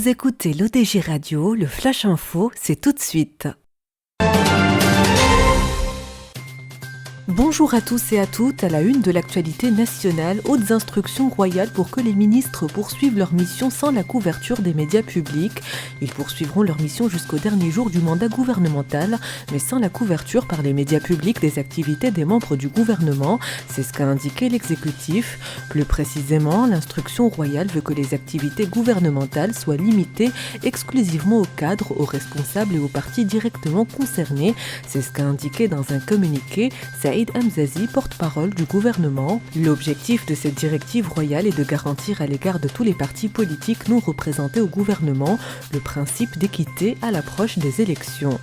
Vous écoutez l'ODG Radio, le Flash Info, c'est tout de suite. Bonjour à tous et à toutes, à la une de l'actualité nationale, hautes instructions royales pour que les ministres poursuivent leur mission sans la couverture des médias publics. Ils poursuivront leur mission jusqu'au dernier jour du mandat gouvernemental, mais sans la couverture par les médias publics des activités des membres du gouvernement. C'est ce qu'a indiqué l'exécutif. Plus précisément, l'instruction royale veut que les activités gouvernementales soient limitées exclusivement aux cadres, aux responsables et aux partis directement concernés. C'est ce qu'a indiqué dans un communiqué Saïd Hamzazi, porte-parole du gouvernement. L'objectif de cette directive royale est de garantir à l'égard de tous les partis politiques non représentés au gouvernement le principe d'équité à l'approche des élections.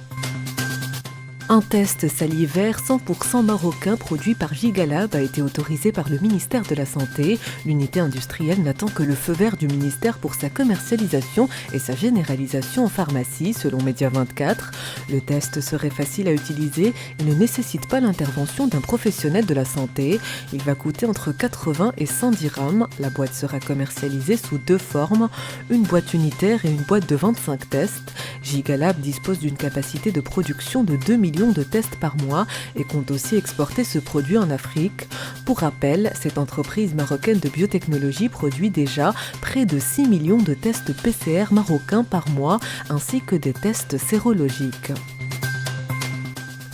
Un test salivaire 100% marocain produit par Gigalab a été autorisé par le ministère de la Santé. L'unité industrielle n'attend que le feu vert du ministère pour sa commercialisation et sa généralisation en pharmacie, selon Média24. Le test serait facile à utiliser et ne nécessite pas l'intervention d'un professionnel de la santé. Il va coûter entre 80 et 110 dirhams. La boîte sera commercialisée sous deux formes, une boîte unitaire et une boîte de 25 tests. Gigalab dispose d'une capacité de production de 2 millions de tests par mois et compte aussi exporter ce produit en Afrique. Pour rappel, cette entreprise marocaine de biotechnologie produit déjà près de 6 millions de tests PCR marocains par mois, ainsi que des tests sérologiques.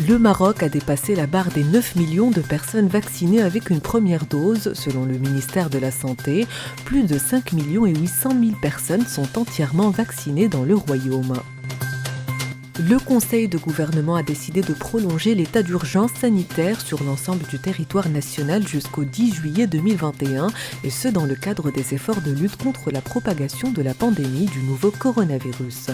Le Maroc a dépassé la barre des 9 millions de personnes vaccinées avec une première dose, selon le ministère de la Santé. Plus de 5 millions et 800 000 personnes sont entièrement vaccinées dans le royaume. Le Conseil de gouvernement a décidé de prolonger l'état d'urgence sanitaire sur l'ensemble du territoire national jusqu'au 10 juillet 2021, et ce dans le cadre des efforts de lutte contre la propagation de la pandémie du nouveau coronavirus.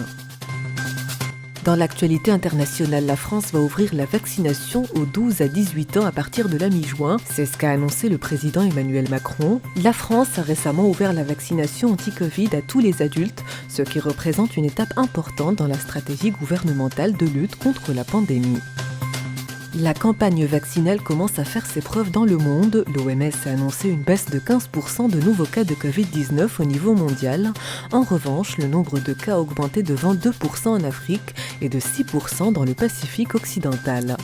Dans l'actualité internationale, la France va ouvrir la vaccination aux 12 à 18 ans à partir de la mi-juin. C'est ce qu'a annoncé le président Emmanuel Macron. La France a récemment ouvert la vaccination anti-Covid à tous les adultes, ce qui représente une étape importante dans la stratégie gouvernementale de lutte contre la pandémie. La campagne vaccinale commence à faire ses preuves dans le monde. L'OMS a annoncé une baisse de 15% de nouveaux cas de Covid-19 au niveau mondial. En revanche, le nombre de cas a augmenté de 22% en Afrique et de 6% dans le Pacifique occidental.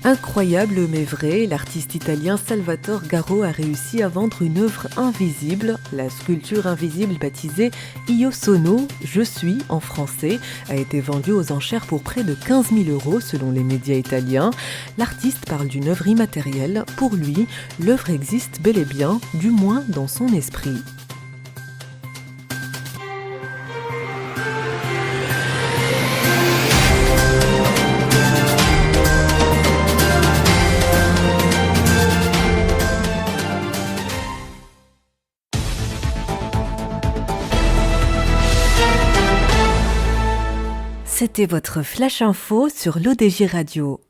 Incroyable mais vrai, l'artiste italien Salvatore Garo a réussi à vendre une œuvre invisible. La sculpture invisible baptisée Io sono, je suis en français, a été vendue aux enchères pour près de 15 000 € selon les médias italiens. L'artiste parle d'une œuvre immatérielle. Pour lui, l'œuvre existe bel et bien, du moins dans son esprit. C'était votre Flash Info sur l'ODG Radio.